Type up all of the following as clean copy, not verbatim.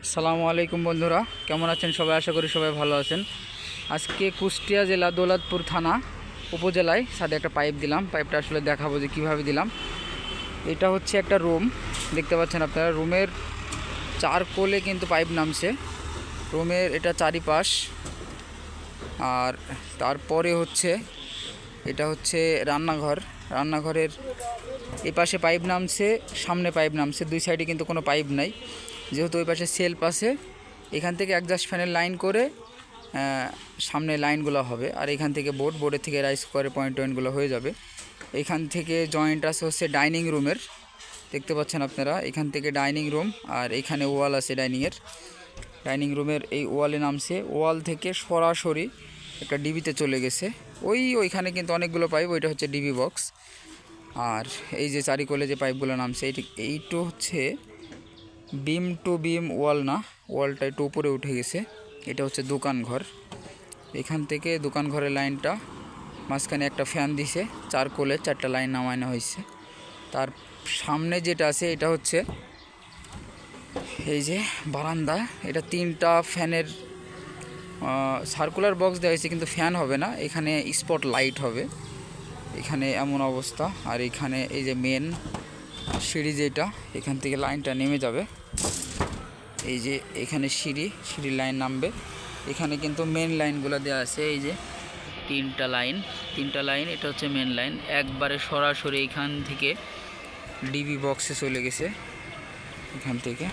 আসসালামু আলাইকুম বন্ধুরা, কেমন আছেন সবাই? আশা করি সবাই ভালো আছেন। আজকে কুষ্টিয়া জেলা দৌলতপুর থানা উপজেলায় সাথে একটা পাইপ দিলাম। পাইপটা আসলে দেখাবো যে কীভাবে দিলাম। এটা হচ্ছে একটা রুম, দেখতে পাচ্ছেন আপনারা। রুমের চার কোলে কিন্তু পাইপ নামছে, রুমের এটা চারিপাশ। আর তারপরে হচ্ছে এটা হচ্ছে রান্নাঘর। রান্নাঘরের এই পাশে পাইপ নামছে, সামনে পাইপ নামছে, দুই সাইডে কিন্তু কোনো পাইপ নাই। যেহেতু ওই পাশে সেলফ আছে, এখান থেকে একজাস্ট ফ্যানের লাইন করে সামনে লাইনগুলো হবে। আর এখান থেকে বোর্ডের থেকে রাইস করে পয়েন্টগুলো হয়ে যাবে। এখান থেকে জয়েন্ট আছে হচ্ছে ডাইনিং রুমের, দেখতে পাচ্ছেন আপনারা। এখান থেকে ডাইনিং রুম, আর এখানে ওয়াল আছে ডাইনিং রুমের এই ওয়ালে নামছে। ওয়াল থেকে সরাসরি একটা ডিবিতে চলে গেছে। ওইখানে কিন্তু অনেকগুলো পাইপ, ওইটা হচ্ছে ডিবি বক্স। আর এই যে চারিকোলে যে পাইপগুলো নামছে, এইটা হচ্ছে বিম টু বিম ওয়াল না, ওয়ালটা একটু উপরে উঠে গেছে। এটা হচ্ছে দোকান ঘর। এখান থেকে দোকান ঘরের লাইনটা মাঝখানে একটা ফ্যান দিছে, চার কোলে চারটা লাইন নামানো হয়েছে। তার সামনে যেটা আছে এটা হচ্ছে এই যে বারান্দা। এটা তিনটা ফ্যানের সার্কুলার বক্স দেওয়া হয়েছে, কিন্তু ফ্যান হবে না, এখানে স্পট লাইট হবে। এখানে এমন অবস্থা। আর এখানে এই যে মেন সিঁড়ি, যেটা এখান থেকে লাইনটা নেমে যাবে। এই যে এখানে সিঁড়ির লাইন নামবে। এখানে কিন্তু মেন লাইনগুলো দেওয়া আছে, এই যে তিনটা লাইন। এটা হচ্ছে মেন লাইন, একবারে সরাসরি এখান থেকে ডিবি বক্সে চলে গেছে। এখান থেকে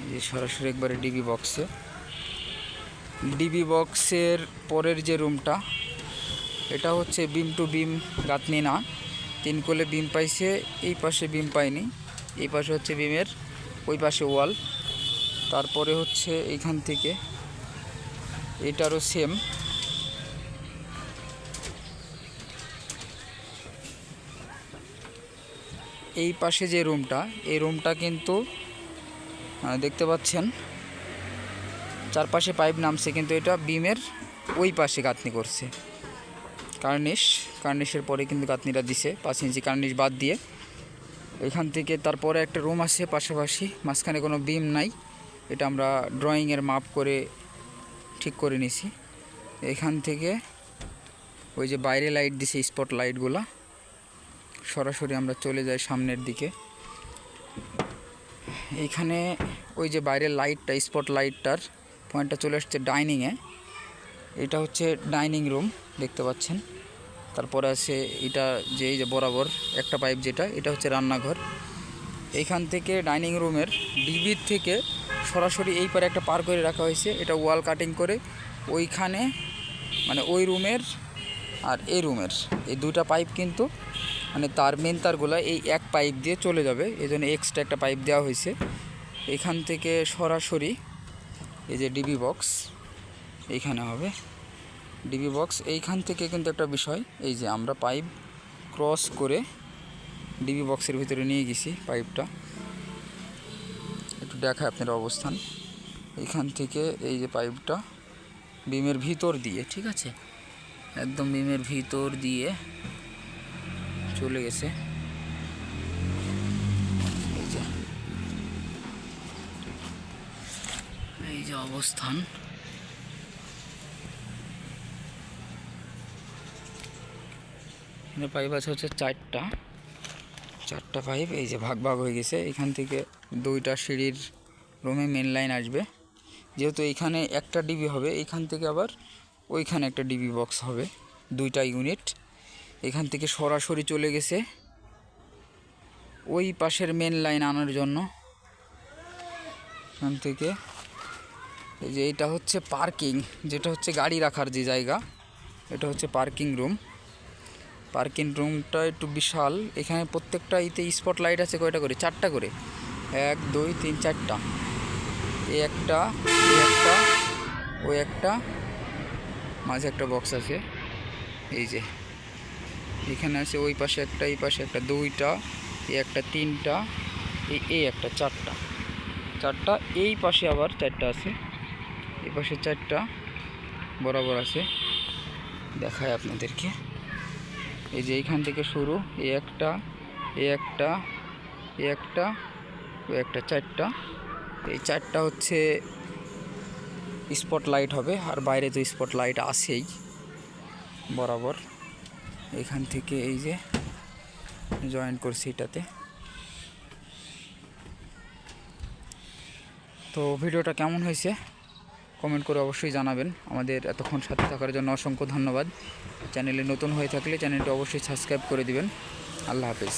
এই যে সরাসরি একবারে ডিবি বক্সের পরের যে রুমটা, এটা হচ্ছে বিম টু বিম গাঁথনি না, তিন কোলে বিম পাইছে, এই পাশে বিম পায়নি। এই পাশে হচ্ছে বিমের, ওই পাশে ওয়াল। তারপরে হচ্ছে এইখান থেকে এটারও সেম। এই পাশে যে রুমটা, এই রুমটা কিন্তু দেখতে পাচ্ছেন চারপাশে পাইপ নামছে, কিন্তু এটা বিমের ওই পাশে গাঁথনি করছে। কার্নিশের পরে কিন্তু গাঁথনিটা দিছে 5 ইঞ্চি কার্নিশ বাদ দিয়ে। এখান থেকে তারপরে একটা রুম আছে পাশাপাশি, মাঝখানে কোনো বিম নাই। এটা আমরা ড্রয়িংয়ের মাপ করে ঠিক করে নিছি। এখান থেকে ওই যে বাইরে লাইট দিছে, স্পট লাইটগুলো, সরাসরি আমরা চলে যাই সামনের দিকে। এইখানে ওই যে বাইরের লাইটটা, স্পট লাইটটার পয়েন্টটা চলে আসছে ডাইনিংয়ে। এটা হচ্ছে ডাইনিং রুম, দেখতে পাচ্ছেন। তারপরে আছে এটা যে এই যে বরাবর একটা পাইপ, যেটা এটা হচ্ছে রান্নাঘর। এইখান থেকে ডাইনিং রুমের ডিবির থেকে সরাসরি এই পারে একটা পার করে রাখা হয়েছে। এটা ওয়াল কাটিং করে ওইখানে, মানে ওই রুমের আর এই রুমের এই দুটা পাইপ কিন্তু মানে মেন তারগুলো এই এক পাইপ দিয়ে চলে যাবে, এই জন্য এক্সট্রা একটা পাইপ দেওয়া হয়েছে। এখান থেকে সরাসরি এই যে ডিবি বক্স এইখানে হবে। ডিবি বক্স এইখান থেকে কিন্তু একটা বিষয়, এই যে আমরা পাইপ ক্রস করে ডিবি বক্সের ভিতরে নিয়ে গেছি পাইপটা, একটু দেখায় আপনার অবস্থান। এইখান থেকে এই যে পাইপটা বিমের ভিতর দিয়ে, ঠিক আছে, একদম বিমের ভিতর দিয়ে চলে গেছে। এই যে অবস্থান। এখানে পাইপ আছে হচ্ছে চারটা পাইপ, এই যে ভাগ হয়ে গেছে। এখান থেকে দুইটা সিঁড়ির রুমে মেন লাইন আসবে। যেহেতু এইখানে একটা ডিবি হবে, এইখান থেকে আবার ওইখানে একটা ডিবি বক্স হবে, দুইটা ইউনিট। এখান থেকে সরাসরি চলে গেছে ওই পাশের মেন লাইন আনার জন্য। এখান থেকে এই যে এটা হচ্ছে পার্কিং, যেটা হচ্ছে গাড়ি রাখার যে জায়গা, এটা হচ্ছে পার্কিং রুমটা একটু বিশাল। এখানে প্রত্যেকটা স্পট লাইট আছে কয়টা করে? 4টা করে, 1 2 3 4টা। এই একটা, ওই একটা, মাঝে একটা বক্স আছে। এই যে এখানে আছে, ওই পাশে একটা, এই পাশে একটা, 2টা, এই একটা 3টা, এই একটা 4টা। এই পাশে আবার 4টা আছে, এই পাশে 4টা বরাবর আছে। দেখায় আপনাদেরকে, এই যে এইখান থেকে শুরু, এই একটা, ওই একটা 4টা, এই 4টা হচ্ছে স্পট লাইট হবে, আর বাইরে তো স্পট লাইট আছেই বরাবর। এখান থেকে এই যে জয়েন করছি এটাতে। তো ভিডিওটা কেমন হয়েছে কমেন্ট করে অবশ্যই জানাবেন। আমাদের এতক্ষণ সাথে থাকার জন্য অসংখ্য ধন্যবাদ। চ্যানেলে নতুন হয়ে থাকলে চ্যানেলটি অবশ্যই সাবস্ক্রাইব করে দিবেন। আল্লাহ হাফেজ।